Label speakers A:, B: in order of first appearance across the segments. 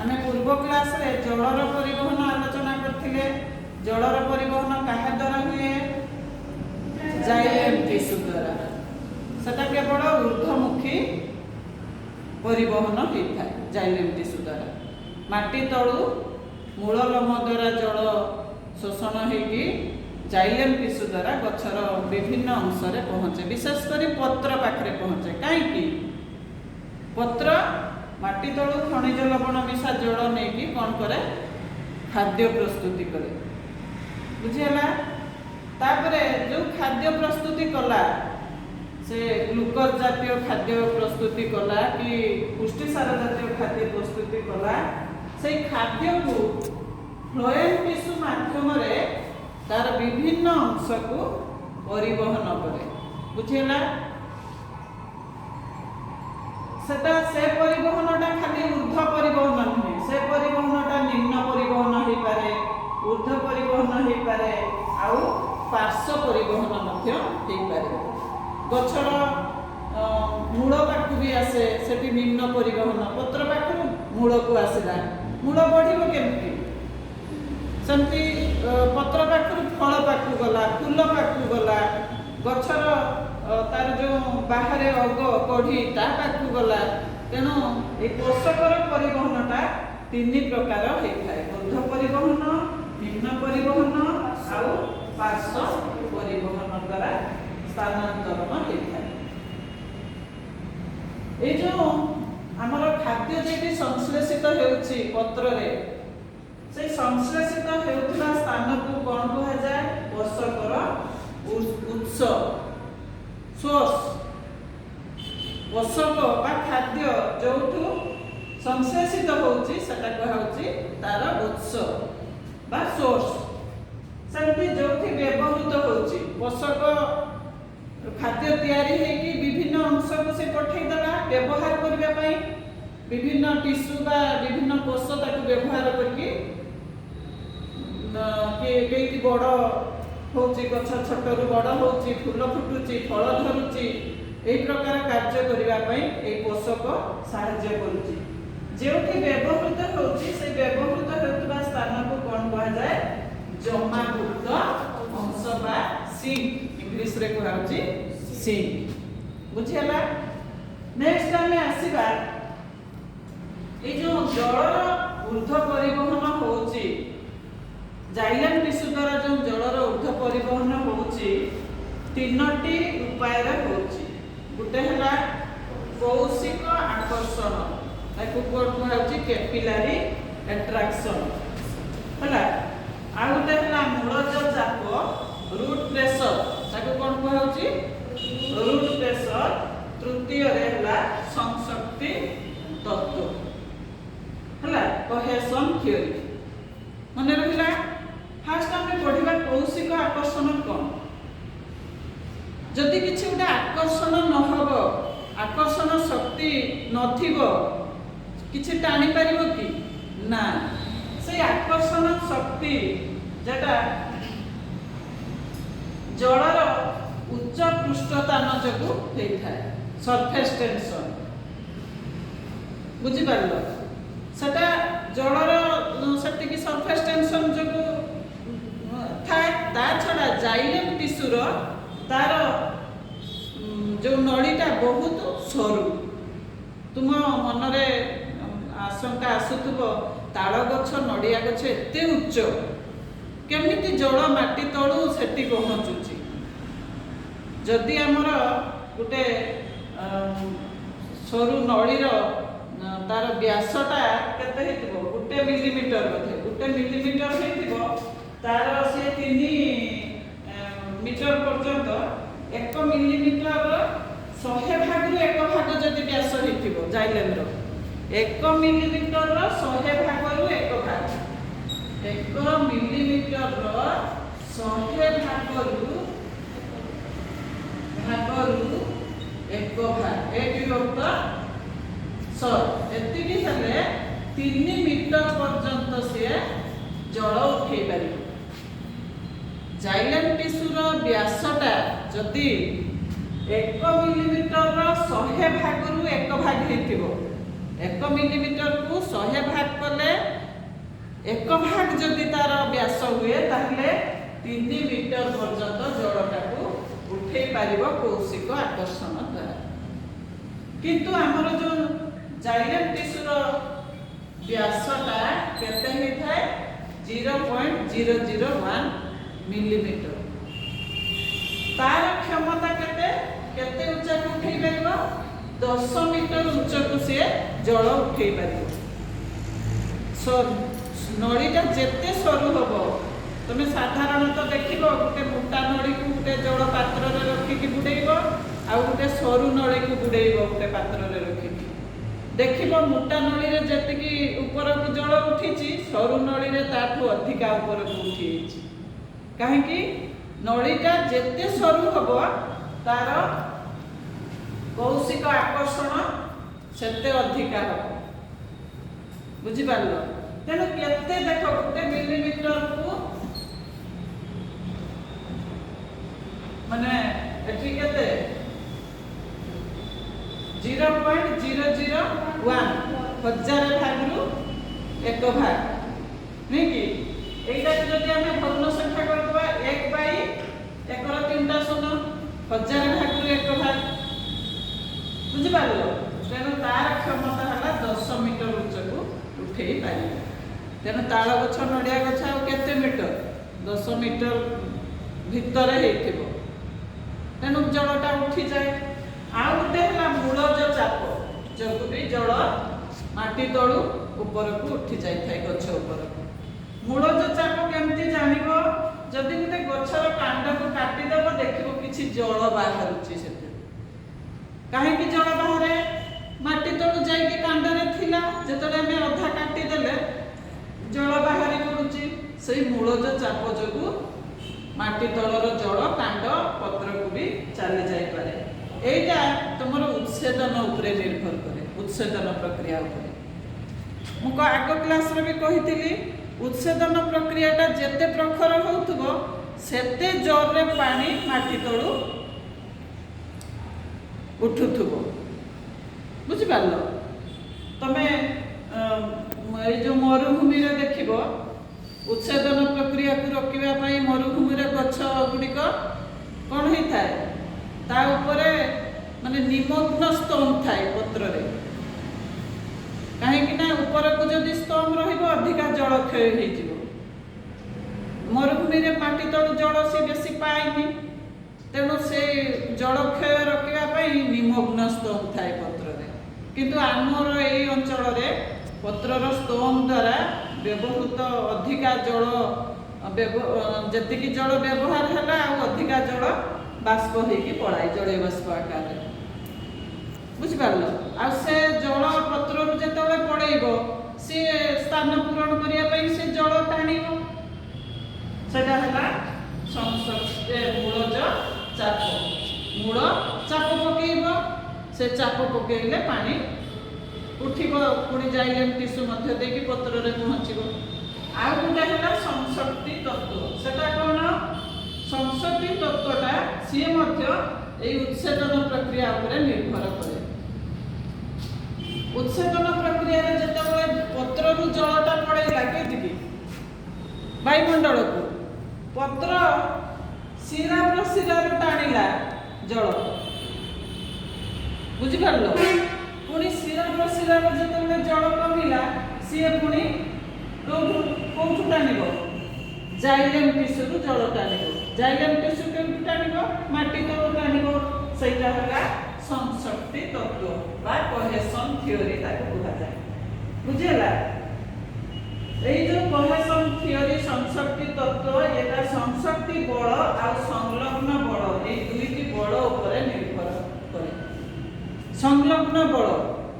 A: आमे पूर्व क्लास रे जलर परिवहन आलोचना करथिले। जलर परिवहन काहा द्वारा हुए? जाइलेम टिश्यू द्वारा। सेटा केवल ऊर्ध्वमुखी परिवहन होता है जाइलेम टिश्यू द्वारा। माटी तलू मूल लोम द्वारा जल शोषण होगी जाइलेम टिश्यू द्वारा गछर विभिन्न अंश में पहुँचे, विशेषकर पत्र पाखे पहुँचे। कहीं पत्र माटी तलू खनिज लवण मिशा जल नहीं कौन करे? खाद्य प्रस्तुति करे। बुझीगला? तापरे जो खाद्य प्रस्तुति कला से ग्लूकोज जातीय खाद्य प्रस्तुति कला कि पुष्टिसार जातीय खाद्य प्रस्तुति कला, से खाद्य को फ्लोएम टिश्यू माध्यम तार विभिन्न अंश को परिवहन करे। बुझीगला? सेटा से परिवहनटा खाली ऊर्ध्व परिवहन नुहे, से परिवहनटा निम्न परिवहन हो पारे, ऊर्ध्व परिवहन हो पारे, आउ पार्श्व परिवहन मध्य हो पारे। गछर मूल पाखु भी आसे, सेठी निम्न परिवहन। पत्र पाखु मूल को आसला, मूल बढ़िबो केमती? सेमती पत्र पाखु फल पाखु गला, फूल पाखु गला, गछर तार जो बाहर अग कढ़ी ता पाखु गला। तेणु ये पोषकर परिवहनटा तीन प्रकार होता है, ऊर्ध्व परिवहन, निम्न परिवहन आउ पार्श्व परिवहन द्वारा स्थानांतरण होता है। ये जो आमर खाद्य जी संश्लेषित होउछि पत्र रे, से संश्लेषित होउथिबा स्थान को कौन कहा जाए? पोषकर उत्स, सोर्स। पोषक बा खाद्य जोठु संश्लेषित होउछि सेटा कहाउछि तार उत्स बा सोर्स। सेमती जोठी व्यवहृत होउछि पोषक खाद्य तैयारी हेकि विभिन्न अंश को से पठेई दला व्यवहार करबा पई, विभिन्न टिश्यू बा विभिन्न कोष ताकु व्यवहार करके केही बड़ होउछि, गछ छोटरू बड़ होउछि, फूल फुटुछि, फल धरुछि, एही प्रकार कार्य करबा पई एही पोषक सहाय्य करूछि। जेउठी व्यवहृत होउछि से व्यवहृत हेतुबा स्थान को कोन कहा जाए? जमाभूत अंश बा सिंक, इंग्लिश रे कहाउछि सिंक। बुझियला? नेक्स्ट आमे आसीबा ए जो जलर ऊर्ध्व परिवहन होउछि, जाइलेम टिश्यू द्वारा जो जलर ऊर्ध्व परिवहन होउछि तीनोटी उपाय रे होउछि। गुटे हला कौशिक आकर्षण, ताकू कोड कहाउछि कैपिलरी अट्रैक्शन हला। आ गुटे हला मूलज चाप रूट प्रेशर, ताकू कोन कहाउछि? Root pressure. तृतीय रे हला संशक्ति तत्व हला, कोहेशन थ्योरी। मने रहिला? फास्ट आमे पढिबा कौशिक आकर्षण कोन। जदि किछि उडा आकर्षण न हबो, आकर्षण शक्ति नथिबो, किछि टाणी परिबो कि ना? से आकर्षण शक्ति जेटा जलर उच्च पृष्ठतान जगु हेइथाय, सरफेस टेंशन। बुझि पारलो? सेटा जलर सेटिकी सरफेस टेंशन जगु थाए। ता छड़ा जाइलेम टिश्यूर तार जो नड़ीटा बहुत सरू। तुम मनरे आशंका आसुथबो ताड़ गछ नड़िया गछ एते उच्च, केमिति जल माटी तळु सेटी पहुँचुची? जदि आमर गोटे सरू नळीर तार व्यासटा केते हेतिबो? 1 मिलीमीटर बोधे, 1 मिलीमीटर हेतिबो, तार से 3 मीटर पर्यंत 1 मिलीमीटर 100 भाग 1 भाग जदि व्यास हेतिबो जाइलेम रो, 1 मिलीमीटर 100 भाग 1 भाग, 1 मिलीमीटर 100 भागरू 1 भाग, 1/100 एतिकी हेले 3 मीटर पर्यंत से जल उठे पार। जाइलेम टिश्यूर व्यासटा जदि 1 मिलीमीटर 100 भागरू 1 भाग हेतिबो, 1 मिलीमीटर को 100 भाग एक भाग जदि तार व्यास हुए ताहले 3 मीटर पर्यंत जलटाକୁ उठे पारिबो कौशिक आकर्षण द्वारा। किंतु आमर जो जाइलेम टिश्यूर व्यासटा केते होइथाय 0.001 मिलीमीटर। तार क्षमता केते केते उच्चा को उठे पारिबो 10 मीटर उच्च को से जल उठे पारिबो। नळीटा जेते सरू हबो तुम साधारणतः देखिबो गोटे मोटा नळी को गोटे जल पात्र रे रखिकी बुडेइबो आ गोटे सरू नळी को बुडेइबो गोटे पात्र रे रखिकी देखिबो मोटा नळी रे जेतिकी ऊपर को जल उठिची सरू नळी रे ताठू अधिका ऊपर को उठिची। काहे कि नळीटा जेते सरू हबो तार कौशिक आकर्षण सेते अधिका हबो। बुझी पारलो? तेणु केते देख गोटे मिलीमीटर को माने एठी केते 0.001 हजार भागरु एक भाग नहीं कि एटा जदि हमें भग्न संख्या करबा 1 बाई 1 रो 3टा शून्य हजार भागरु एक भाग। बुझी पारलो? तेणु तार क्षमता हला 10 मीटर उच्च को उठेई पारि। तेणु ताल गछ नडिया गछ आ केते मीटर 10 मीटर भितर हेथिबो तेणु जलटा उठी जाए। आउ गोटे है मूलज चाप जो भी जल माटी तलू ऊपर को उठी जाए गछ ऊपर। मूलज चाप केमती जानिबो? जदि गोटे गछर कांड को काटिदेव देखिबो किछि जल बाहरुछि सेते। काहे कि जल बाहरे माटी तलू जाई कि कांड रे थिला जेतले हमें अधा काटी देले जल बाहरी पडुछि सेही मूलज चाप जोगु माटी तलर जल कांड पत्र को भी चली जाई पारे। एटा तुमर उच्छेदन उपरे निर्भर करे उच्छेदन प्रक्रिया उपरे। मु आग क्लास रे भी कहितली उच्छेदन प्रक्रियाटा जेते प्रखर होउथबो सेते जोर रे पानी माटी तळु उठुथबो। बुझि पारलो? तमे ए जो मरुभूमि रे देखिबो उच्छेदन प्रक्रिया को रोकिबा पई मरुभूमि रे गछ गुडिक कोन होई थाए ता ऊपरे माने निमग्न स्तंभ थाए पत्र रे। काहे कि ना ऊपर को जदि स्तंभ रहिबो अधिका जल क्षय होई जिवो। मरुभूमि रे माटी तळु जल से बेसी पाइनी तेणु से जल क्षय रोकिबा पई निमग्न स्तंभ थाए पत्र रे। किंतु आमर एई अंचल रे पत्रर स्तंभ द्वारा व्यवहृत अधिका जल जेतिकी जल व्यवहार है अधिका जल बाष्प होगी पड़ाए जलीय बाष्प आकार। बुझिपार? आ से जल पत्र जो पड़ेब सी स्थान पूरण करने से जल टाणिब सेटा है मूलज चाप। मूल चाप पकेब से चाप पकेले पानी उठिब पुणी जाइलेम टिश्यू मध्य देकी पत्र रे पहुँचब। आउ गोटे है संशक्ति तत्व। सेटा कौन? संशक्ति तत्वटा सी मध्य एई उच्छेदन प्रक्रिया उपरे निर्भर करे। उच्छेदन प्रक्रिया रे जेतेबेले पत्र रु जलटा पड़ेला केदिकी वायुमंडल को पत्र शिरा प्रशिरा रो टाणिला जल। बुझि पारलो? पुणी शिरा प्रशिरा रो जेतेबेले जल कमिला सी पुणी कौठू टाणिब जाइलेम टिश्यू रु जल टाणिब। Xylem tissue केउठू टाणिब? माटी तळु टाणिब। सेटा हला संशक्ति तत्व बा कोहेशन थ्योरी ताको बुझा जाय। बुझिला? एई जो कोहेशन थ्योरी संशक्ति तत्व एटा संशक्ति बल आ संलग्न बल एई दुईटी बल उपरे निर्भर करे। संलग्न बल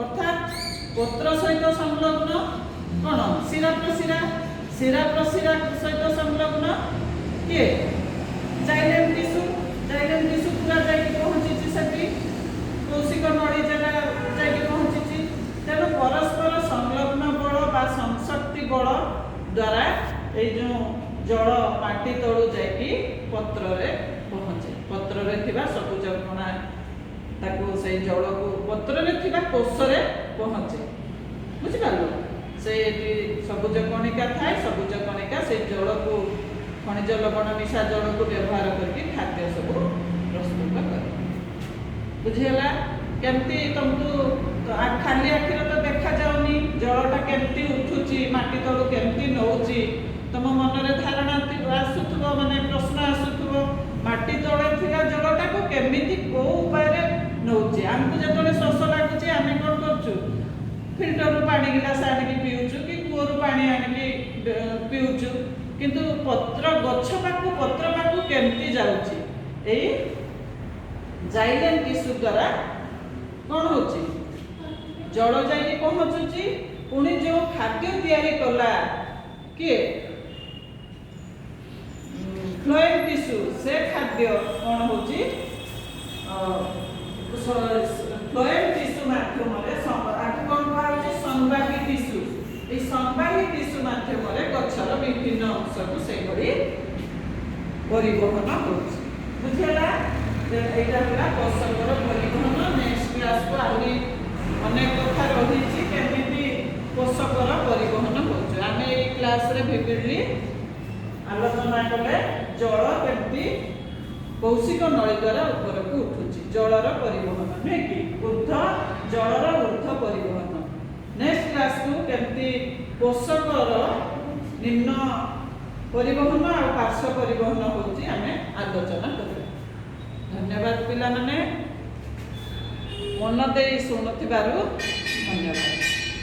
A: अर्थात पत्र सहित संलग्न कौन? शिरा प्रशिरा। शिरा प्रशिरा सहित संलग्न किए? Xylem tissue. जाइलेम टिश्यू पूरा जाइके पहुँची सेठी कौशिक नड़ी जगह जाइके पहुँची। तेणु परस्पर संलग्न बल बा संशक्ति बल द्वारा ये जो जल माटी तलू जाइकी पत्र रे पहुँचे। पत्र रे थिबा सबुज कणा ताको से जल को पत्र रे थिबा कोष रे पहुँचे। बुझि पारलो? से सब ସବୁଜ କଣିକା ଥାଏ। ସବୁଜ କଣିକା ସେ ଜଳକୁ ଖଣିଜ ଲବଣ ମିଶା ଜଳକୁ ବ୍ୟବହାର କରିକି ଖାଦ୍ୟ ସବୁ ପ୍ରସ୍ତୁତ କରେ। ବୁଝିଗଲା କେମିତି? ତମକୁ ଖାଲି ଆଖିରେ ତ ଦେଖାଯାଉନି ଜଳଟା କେମିତି ଉଠୁଛି, ମାଟି ତଳୁ କେମିତି ନଉଛି। ତମ ମନରେ ଧାରଣା ଆସୁଥିବ, ମାନେ ପ୍ରଶ୍ନ ଆସୁଥିବ, ମାଟି ତଳେ ଥିବା ଜଳଟାକୁ କେମିତି କୋଉ ଉପାୟରେ ନଉଛି। ଆମକୁ ଯେତେବେଳେ ଶୋଷ ଲାଗୁଛି ଆମେ କ'ଣ କରୁଛୁ? ଫିଲ୍ଟରରୁ ପାଣି ଗିଲାସ ଆଣିକି ପିଉଛୁ କି କୂଅରୁ ପାଣି ଆଣିକି ପିଉଛୁ। କିନ୍ତୁ ଗଛ ପାଖକୁ ପତ୍ର ପାଖକୁ କେମିତି ଯାଉଛି? ଏଇ ଜାଇଲେମ ଟିସ୍ୟୁ ଦ୍ୱାରା କ'ଣ ହେଉଛି? ଜଳ ଯାଇକି ପହଞ୍ଚୁଛି। ପୁଣି ଯେଉଁ ଖାଦ୍ୟ ତିଆରି କଲା କିଏ? ଫ୍ଲୋଏମ ଟିସ୍ୟୁ। ସେ ଖାଦ୍ୟ କ'ଣ ହେଉଛି? ଫ୍ଲୋଏମ ଟିସ୍ୟୁ ମାଧ୍ୟମରେ ଆକୁ କ'ଣ କୁହାଯାଉଛି? ସଂବାହୀ ଟିସ୍ୟୁ। এই সংবাহী টিস্যু মাধ্যমରେ ଗଛର ବିଭିନ୍ନ ଅଂଶକୁ ସେଇଭଳି ପରିବହନ ହେଉଛି। ବୁଝିଲା? এইটা ହେଲା ପୋଷକର ପରିବହନ। ନେକ୍ସଟ କ୍ଲାସକୁ ଆହୁରି ଅନେକ କଥା ରହିଛି କେମିତି ପୋଷକର ପରିବହନ ହେଉଛି। ଆମେ ଏଇ କ୍ଲାସରେ ଭିଭିଡଲି ଆଲୋଚନା କଲେ ଜଳ କେମିତି କୌଶିକ ନଳୀ ଦ୍ୱାରା ଉପରକୁ ଉଠୁଛି। ଜଳର ପରିବହନ ନୁହେଁ କି? ଜଳର ଊର୍ଧ୍ୱ ପରିବହନ। ନେକ୍ସଟ କ୍ଲାସକୁ କେମିତି ପୋଷକର ନିମ୍ନ ପରିବହନ ଆଉ ପାର୍ଶ୍ୱ ପରିବହନ ହେଉଛି ଆମେ ଆଲୋଚନା କରିବା। ଧନ୍ୟବାଦ ପିଲାମାନେ, ମନ ଦେଇ ଶୁଣୁଥିବାରୁ ଧନ୍ୟବାଦ।